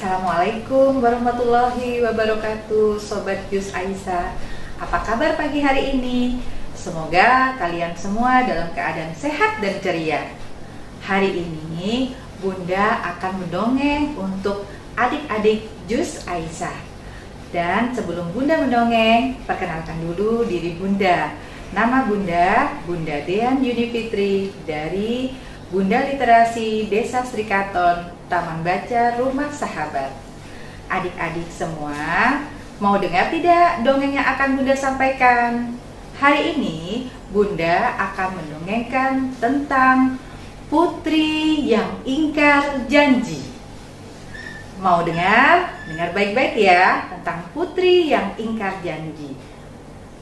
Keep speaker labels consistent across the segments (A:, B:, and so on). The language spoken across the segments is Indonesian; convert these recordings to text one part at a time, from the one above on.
A: Assalamualaikum warahmatullahi wabarakatuh, Sobat Jus Aisyah. Apa kabar pagi hari ini? Semoga kalian semua dalam keadaan sehat dan ceria. Hari ini Bunda akan mendongeng untuk adik-adik Jus Aisyah. Dan sebelum Bunda mendongeng, perkenalkan dulu diri Bunda. Nama Bunda, Bunda Dean Yuni Fitri dari Bunda Literasi Desa Srikaton, Taman Baca Rumah Sahabat. Adik-adik semua, mau dengar tidak dongeng yang akan Bunda sampaikan? Hari ini Bunda akan mendongengkan tentang putri yang ingkar janji. Mau dengar? Dengar baik-baik ya, tentang putri yang ingkar janji.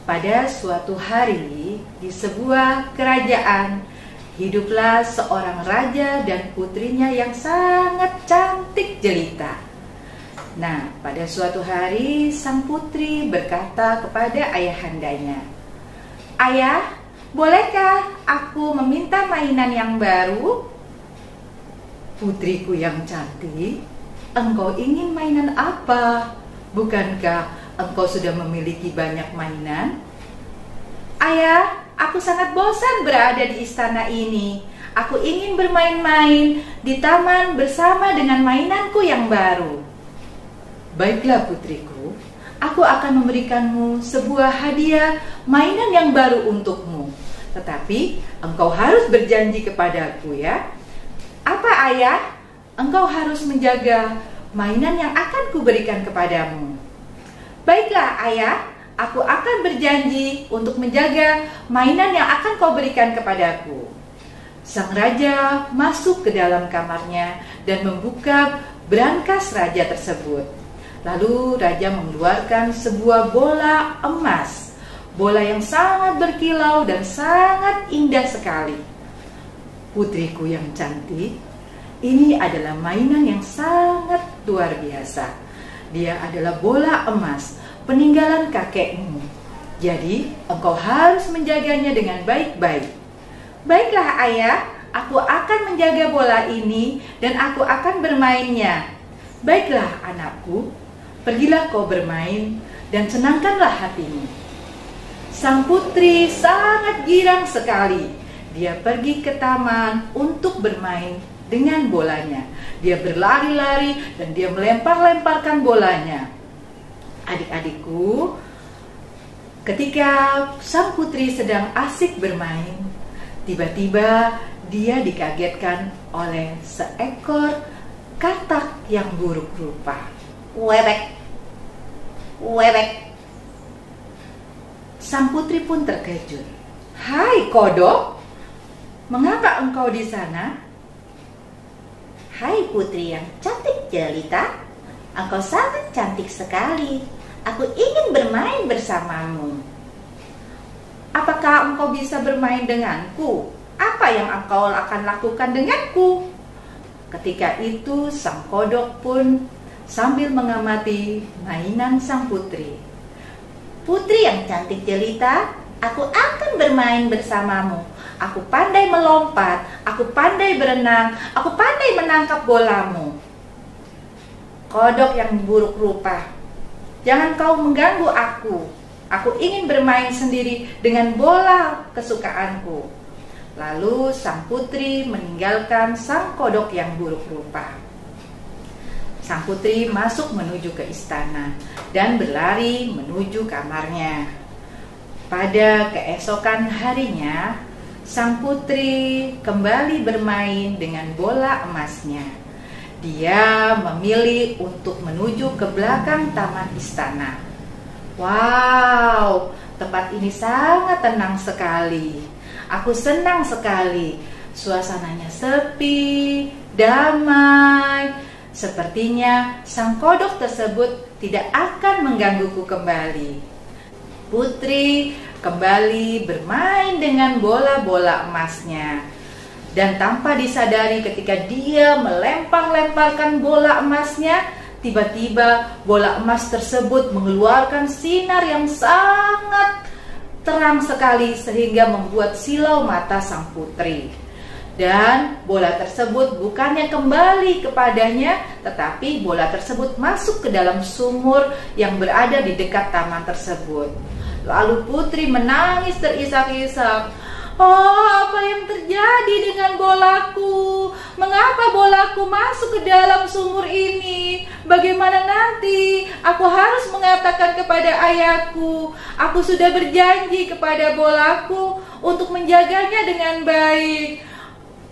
A: Pada suatu hari di sebuah kerajaan, hiduplah seorang raja dan putrinya yang sangat cantik jelita. Nah, pada suatu hari sang putri berkata kepada ayahandanya, "Ayah, bolehkah aku meminta mainan yang baru?" "Putriku yang cantik, engkau ingin mainan apa? Bukankah engkau sudah memiliki banyak mainan?" "Ayah, aku sangat bosan berada di istana ini. Aku ingin bermain-main di taman bersama dengan mainanku yang baru." "Baiklah putriku, aku akan memberikanmu sebuah hadiah mainan yang baru untukmu. Tetapi engkau harus berjanji kepadaku ya." "Apa ayah?" "Engkau harus menjaga mainan yang akan kuberikan kepadamu." "Baiklah ayah, aku akan berjanji untuk menjaga mainan yang akan kau berikan kepadaku." Sang raja masuk ke dalam kamarnya dan membuka brankas raja tersebut. Lalu raja mengeluarkan sebuah bola emas, bola yang sangat berkilau dan sangat indah sekali. "Putriku yang cantik, ini adalah mainan yang sangat luar biasa. Dia adalah bola emas, peninggalan kakekmu. Jadi engkau harus menjaganya dengan baik-baik." "Baiklah ayah, aku akan menjaga bola ini dan aku akan bermainnya." "Baiklah anakku, pergilah kau bermain dan senangkanlah hatimu." Sang putri sangat girang sekali. Dia pergi ke taman untuk bermain dengan bolanya. Dia berlari-lari dan dia melempar-lemparkan bolanya. Adik-adikku, ketika sang putri sedang asik bermain, tiba-tiba dia dikagetkan oleh seekor katak yang buruk rupa. Wewek, wewek. Sang putri pun terkejut. "Hai kodok, mengapa engkau di sana?"
B: "Hai putri yang cantik jelita, engkau sangat cantik sekali. Aku ingin bermain bersamamu."
A: "Apakah engkau bisa bermain denganku? Apa yang engkau akan lakukan denganku?" Ketika itu sang kodok pun sambil mengamati mainan sang putri.
B: "Putri yang cantik jelita, aku akan bermain bersamamu. Aku pandai melompat, aku pandai berenang, aku pandai menangkap bolamu."
A: "Kodok yang buruk rupa, jangan kau mengganggu aku. Aku ingin bermain sendiri dengan bola kesukaanku." Lalu sang putri meninggalkan sang kodok yang buruk rupa. Sang putri masuk menuju ke istana dan berlari menuju kamarnya. Pada keesokan harinya, sang putri kembali bermain dengan bola emasnya. Dia memilih untuk menuju ke belakang taman istana. "Wow, tempat ini sangat tenang sekali. Aku senang sekali. Suasananya sepi, damai. Sepertinya sang kodok tersebut tidak akan menggangguku kembali." Putri kembali bermain dengan bola-bola emasnya. Dan tanpa disadari ketika dia melempar-lemparkan bola emasnya, tiba-tiba bola emas tersebut mengeluarkan sinar yang sangat terang sekali sehingga membuat silau mata sang putri. Dan bola tersebut bukannya kembali kepadanya, tetapi bola tersebut masuk ke dalam sumur yang berada di dekat taman tersebut. Lalu putri menangis terisak-isak. Oh, apa yang terjadi dengan bolaku? Mengapa bolaku masuk ke dalam sumur ini? Bagaimana nanti? Aku harus mengatakan kepada ayahku. Aku sudah berjanji kepada bolaku untuk menjaganya dengan baik.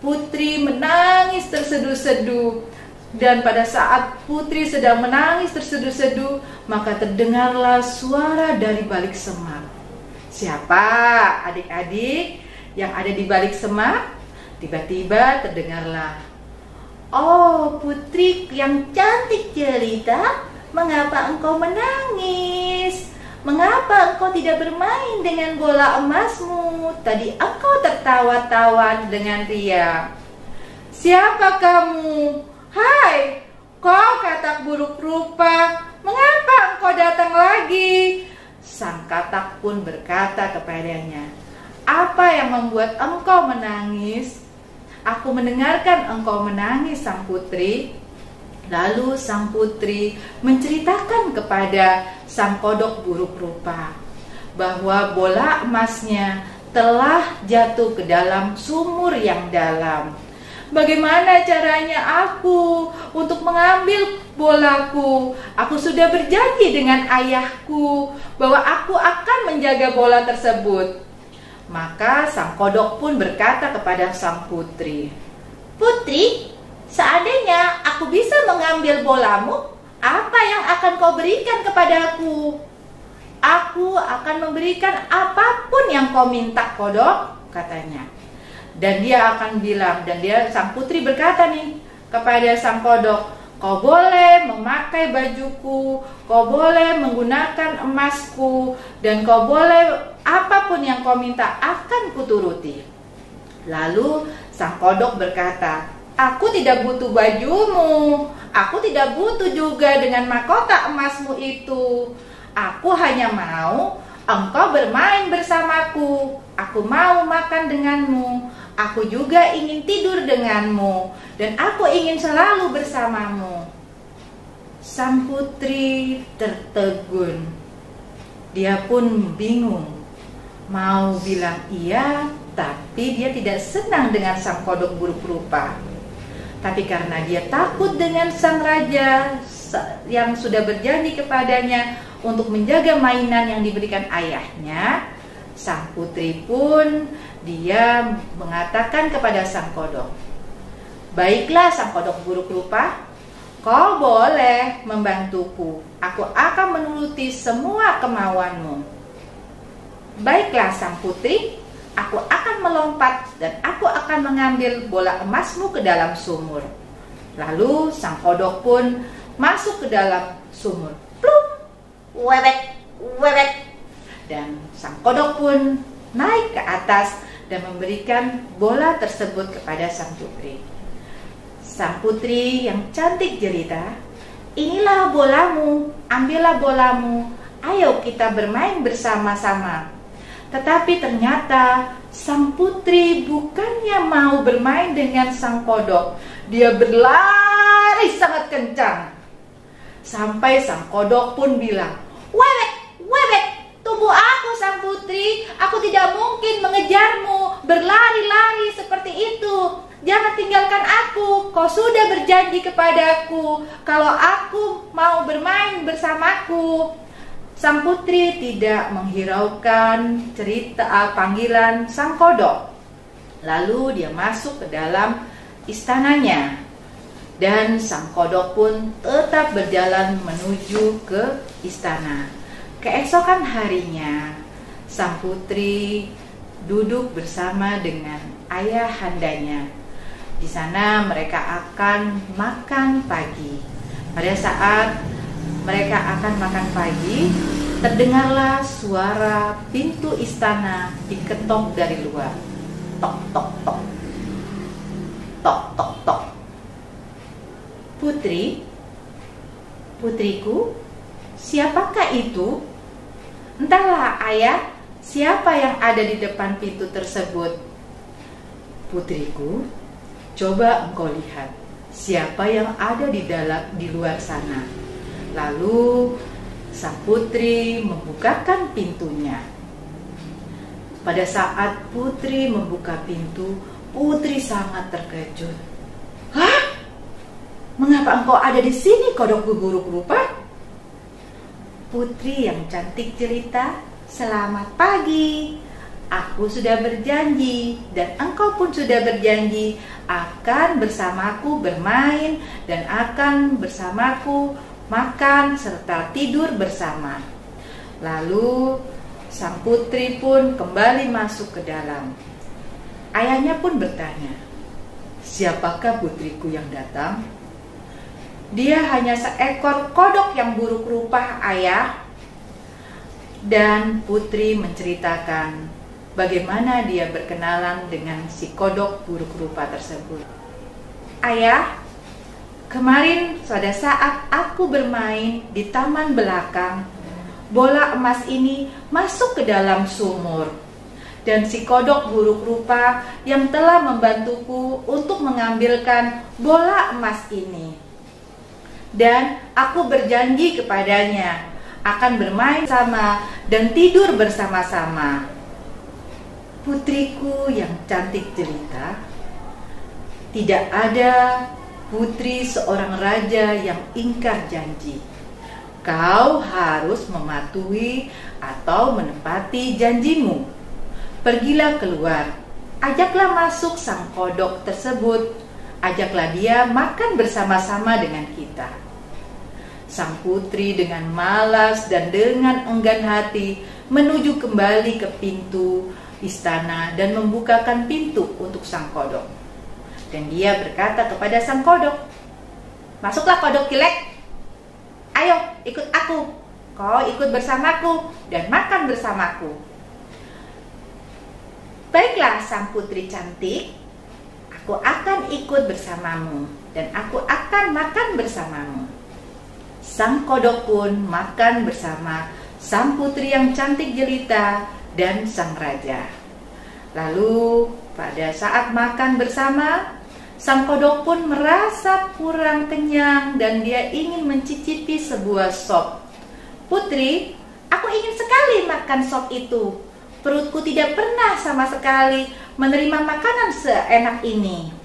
A: Putri menangis terseduh-seduh. Dan pada saat putri sedang menangis terseduh-seduh, maka terdengarlah suara dari balik semak. Siapa adik-adik yang ada di balik semak? Tiba-tiba terdengarlah,
B: "Oh, putri yang cantik jelita, mengapa engkau menangis? Mengapa engkau tidak bermain dengan bola emasmu? Tadi engkau tertawa-tawa dengan riang."
A: "Siapa kamu? Hai, kau katak buruk rupa, mengapa engkau datang lagi?" Sang katak pun berkata kepadanya, "Apa yang membuat engkau menangis?" "Aku mendengarkan engkau menangis, sang putri." Lalu sang putri menceritakan kepada sang kodok buruk rupa bahwa bola emasnya telah jatuh ke dalam sumur yang dalam. "Bagaimana caranya aku untuk mengambil bolaku? Aku sudah berjanji dengan ayahku bahwa aku akan menjaga bola tersebut." Maka sang kodok pun berkata kepada sang putri,
B: "Putri, seandainya aku bisa mengambil bolamu, apa yang akan kau berikan kepadaku?"
A: "Aku akan memberikan apapun yang kau minta, kodok," katanya. Dan dia akan bilang, sang putri berkata nih kepada sang kodok, "Kau boleh memakai bajuku, kau boleh menggunakan emasku, dan kau boleh apapun yang kau minta akan kuturuti." Lalu sang kodok berkata, "Aku tidak butuh bajumu, aku tidak butuh juga dengan mahkota emasmu itu. Aku hanya mau engkau bermain bersamaku, aku mau makan denganmu, aku juga ingin tidur denganmu, dan aku ingin selalu bersamamu." Sang putri tertegun. Dia pun bingung, mau bilang iya, tapi dia tidak senang dengan sang kodok buruk rupa. Tapi karena dia takut dengan sang raja yang sudah berjanji kepadanya untuk menjaga mainan yang diberikan ayahnya, sang putri pun dia mengatakan kepada sang kodok, "Baiklah sang kodok buruk rupa, kau boleh membantuku. Aku akan menuruti semua kemauanmu." "Baiklah sang putri, aku akan melompat dan aku akan mengambil bola emasmu ke dalam sumur." Lalu sang kodok pun masuk ke dalam sumur. Plum,
B: Wewek, wewek.
A: dan sang kodok pun naik ke atas dan memberikan bola tersebut kepada sang putri. "Sang putri yang cantik jelita, inilah bolamu, ambillah bolamu, ayo kita bermain bersama-sama." Tetapi ternyata sang putri bukannya mau bermain dengan sang kodok. Dia berlari sangat kencang, sampai sang kodok pun bilang,
B: "Wewek, wewek, tunggu aku sang putri, aku tidak mungkin mengejarmu berlari-lari seperti itu. Jangan tinggalkan aku, kau sudah berjanji kepadaku kalau aku mau bermain bersamaku."
A: Sang putri tidak menghiraukan panggilan sang kodok. Lalu dia masuk ke dalam istananya. Dan sang kodok pun tetap berjalan menuju ke istana. Keesokan harinya, sang putri duduk bersama dengan ayahandanya. Di sana mereka akan makan pagi. Pada saat mereka akan makan pagi, terdengarlah suara pintu istana diketok dari luar. Tok, tok, tok. Tok, tok, tok. "Putri, putriku, siapakah itu?" "Entahlah ayah, siapa yang ada di depan pintu tersebut?" "Putriku, Coba engkau lihat siapa yang ada di luar sana. Lalu sang putri membukakan pintunya. Pada saat putri membuka pintu, putri sangat terkejut. Hah? Mengapa engkau ada di sini, kodok buruk rupa? Putri yang cantik cerita, selamat pagi. Aku sudah berjanji dan engkau pun sudah berjanji akan bersamaku bermain dan akan bersamaku makan serta tidur bersama. Lalu sang putri pun kembali masuk ke dalam. Ayahnya pun bertanya, siapakah putriku yang datang? Dia hanya seekor kodok yang buruk rupa, ayah. Dan putri menceritakan bagaimana dia berkenalan dengan si kodok buruk rupa tersebut. Ayah, kemarin pada saat aku bermain di taman belakang, bola emas ini masuk ke dalam sumur. Dan si kodok buruk rupa yang telah membantuku untuk mengambilkan bola emas ini. Dan aku berjanji kepadanya akan bermain sama dan tidur bersama-sama. Putriku yang cantik jelita, tidak ada putri seorang raja yang ingkar janji. Kau harus mematuhi atau menepati janjimu. Pergilah keluar, ajaklah masuk sang kodok tersebut, ajaklah dia makan bersama-sama dengan kita. Sang putri dengan malas dan dengan enggan hati menuju kembali ke pintu istana dan membukakan pintu untuk sang kodok. Dan dia berkata kepada sang kodok, masuklah kodok kilek, ayo ikut aku, kau ikut bersamaku dan makan bersamaku. Baiklah sang putri cantik, aku akan ikut bersamamu dan aku akan makan bersamamu. Sang kodok pun makan bersama sang putri yang cantik jelita dan sang raja. Lalu pada saat makan bersama, sang kodok pun merasa kurang kenyang dan dia ingin mencicipi sebuah sop. Putri, aku ingin sekali makan sop itu. Perutku tidak pernah sama sekali menerima makanan seenak ini.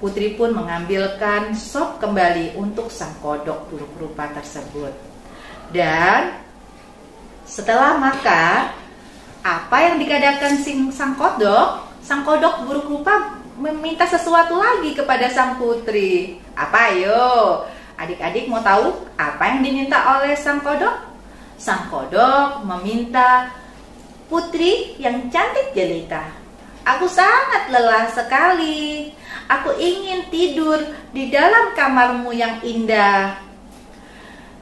A: Putri pun mengambilkan sop kembali untuk sang kodok buruk rupa tersebut. Dan setelah makan, apa yang dikatakan sang kodok? Sang kodok buruk rupa meminta sesuatu lagi kepada sang putri. Apa ayo? Adik-adik mau tahu apa yang diminta oleh sang kodok? Sang kodok meminta, putri yang cantik jelita, aku sangat lelah sekali. Aku ingin tidur di dalam kamarmu yang indah.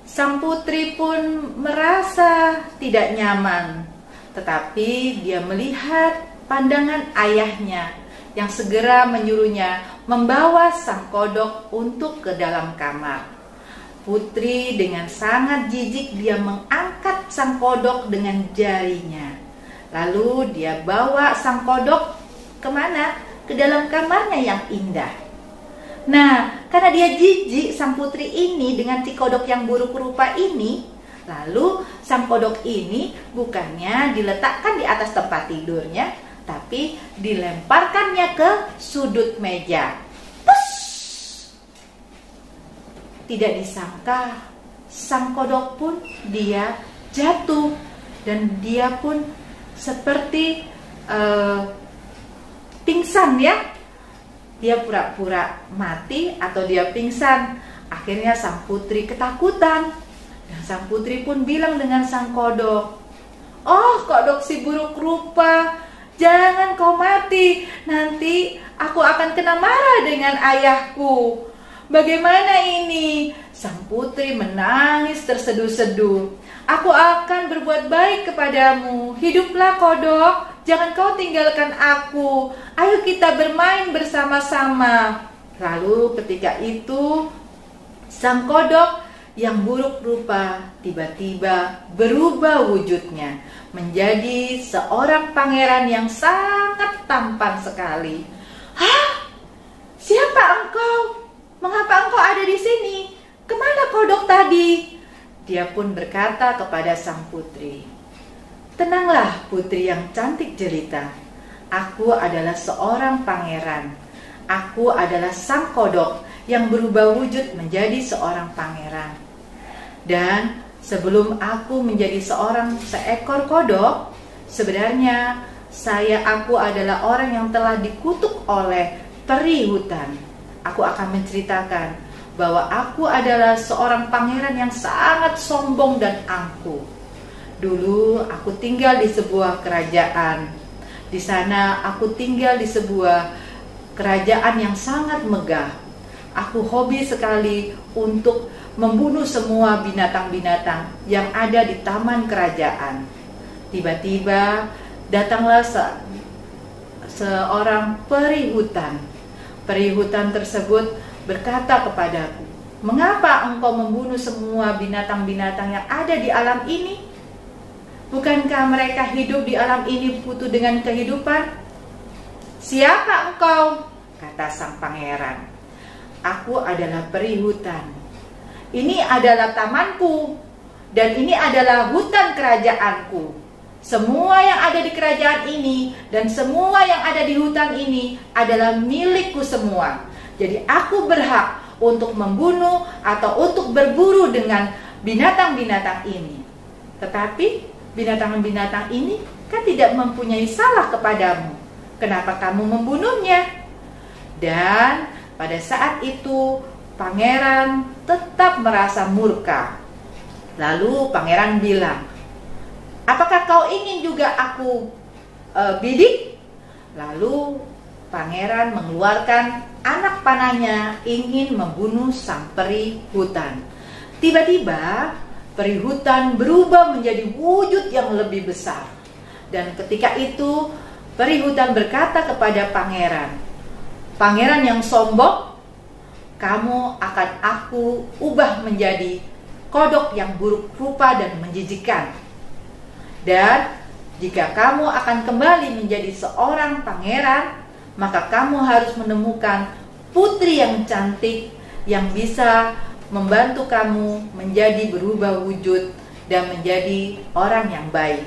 A: Sang putri pun merasa tidak nyaman, tetapi dia melihat pandangan ayahnya yang segera menyuruhnya membawa sang kodok untuk ke dalam kamar. Putri dengan sangat jijik dia mengangkat sang kodok dengan jarinya. Lalu dia bawa sang kodok kemana? Ke dalam kamarnya yang indah. Nah, karena dia jijik sang putri ini dengan si kodok yang buruk rupa ini, lalu sang kodok ini bukannya diletakkan di atas tempat tidurnya, tapi dilemparkannya ke sudut meja. Pus! Tidak disangka, sang kodok pun dia jatuh dan dia pun seperti pingsan ya. Dia pura-pura mati atau dia pingsan. Akhirnya sang putri ketakutan. Dan sang putri pun bilang dengan sang kodok, oh kodok si buruk rupa, jangan kau mati. Nanti aku akan kena marah dengan ayahku. Bagaimana ini? Sang putri menangis terseduh-seduh. Aku akan berbuat baik kepadamu. Hiduplah kodok, jangan kau tinggalkan aku. Ayo kita bermain bersama-sama. Lalu ketika itu, sang kodok yang buruk rupa tiba-tiba berubah wujudnya menjadi seorang pangeran yang sangat tampan sekali. Hah? Siapa tadi?" Dia pun berkata kepada sang putri, "Tenanglah putri yang cantik jelita. Aku adalah seorang pangeran. Aku adalah sang kodok yang berubah wujud menjadi seorang pangeran. Dan sebelum aku menjadi seekor kodok, sebenarnya aku adalah orang yang telah dikutuk oleh peri hutan. Aku akan menceritakan bahwa aku adalah seorang pangeran yang sangat sombong dan angkuh. Dulu aku tinggal di sebuah kerajaan. Di sana aku tinggal di sebuah kerajaan yang sangat megah. Aku hobi sekali untuk membunuh semua binatang-binatang yang ada di taman kerajaan. Tiba-tiba datanglah seorang peri hutan. Peri hutan tersebut berkata kepadaku, "Mengapa engkau membunuh semua binatang-binatang yang ada di alam ini? Bukankah mereka hidup di alam ini butuh dengan kehidupan?" "Siapa engkau?" kata sang pangeran. "Aku adalah peri hutan. Ini adalah tamanku dan ini adalah hutan kerajaanku. Semua yang ada di kerajaan ini dan semua yang ada di hutan ini adalah milikku semua. Jadi aku berhak untuk membunuh atau untuk berburu dengan binatang-binatang ini. Tetapi binatang-binatang ini kan tidak mempunyai salah kepadamu. Kenapa kamu membunuhnya?" Dan pada saat itu pangeran tetap merasa murka. Lalu pangeran bilang, "Apakah kau ingin juga aku bidik?" Lalu pangeran mengeluarkan anak panahnya ingin membunuh sang peri hutan. Tiba-tiba peri hutan berubah menjadi wujud yang lebih besar. Dan ketika itu peri hutan berkata kepada pangeran, "Pangeran yang sombong, kamu akan aku ubah menjadi kodok yang buruk rupa dan menjijikkan. Dan jika kamu akan kembali menjadi seorang pangeran, maka kamu harus menemukan putri yang cantik yang bisa membantu kamu menjadi berubah wujud dan menjadi orang yang baik."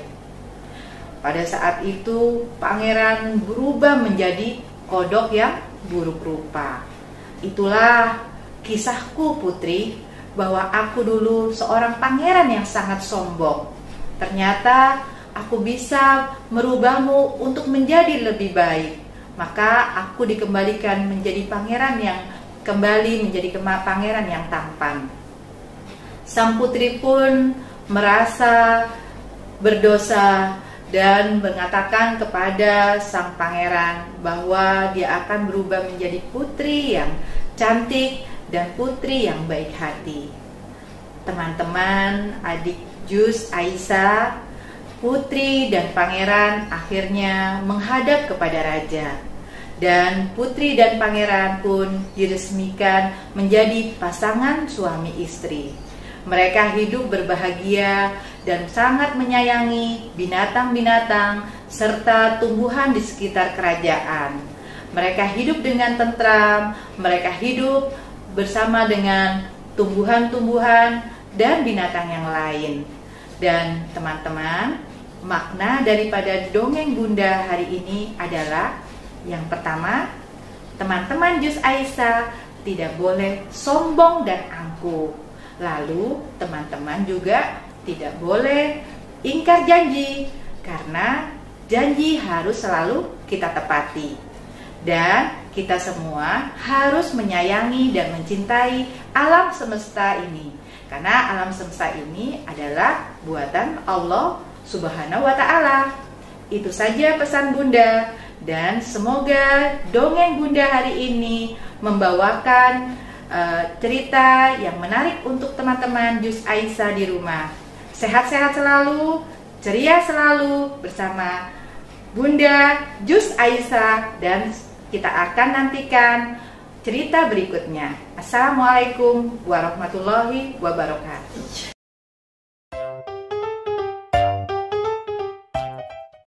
A: Pada saat itu pangeran berubah menjadi kodok yang buruk rupa. Itulah kisahku putri, bahwa aku dulu seorang pangeran yang sangat sombong. Ternyata aku bisa merubahmu untuk menjadi lebih baik. Maka aku dikembalikan menjadi pangeran yang kembali menjadi pangeran yang tampan. Sang putri pun merasa berdosa dan mengatakan kepada sang pangeran bahwa dia akan berubah menjadi putri yang cantik dan putri yang baik hati. Teman-teman, adik Jus Aisyah, putri dan pangeran akhirnya menghadap kepada raja. Dan putri dan pangeran pun diresmikan menjadi pasangan suami istri. Mereka hidup berbahagia dan sangat menyayangi binatang-binatang serta tumbuhan di sekitar kerajaan. Mereka hidup dengan tentram, mereka hidup bersama dengan tumbuhan-tumbuhan dan binatang yang lain. Dan teman-teman, makna daripada dongeng Bunda hari ini adalah yang pertama, teman-teman Jus Aisyah tidak boleh sombong dan angkuh. Lalu teman-teman juga tidak boleh ingkar janji, karena janji harus selalu kita tepati. Dan kita semua harus menyayangi dan mencintai alam semesta ini, karena alam semesta ini adalah buatan Allah Subhanahu wa Ta'ala. Itu saja pesan Bunda, dan semoga dongeng Bunda hari ini membawakan cerita yang menarik untuk teman-teman Jus Aisyah di rumah. Sehat-sehat selalu, ceria selalu bersama Bunda Jus Aisyah, dan kita akan nantikan cerita berikutnya. Assalamualaikum warahmatullahi wabarakatuh.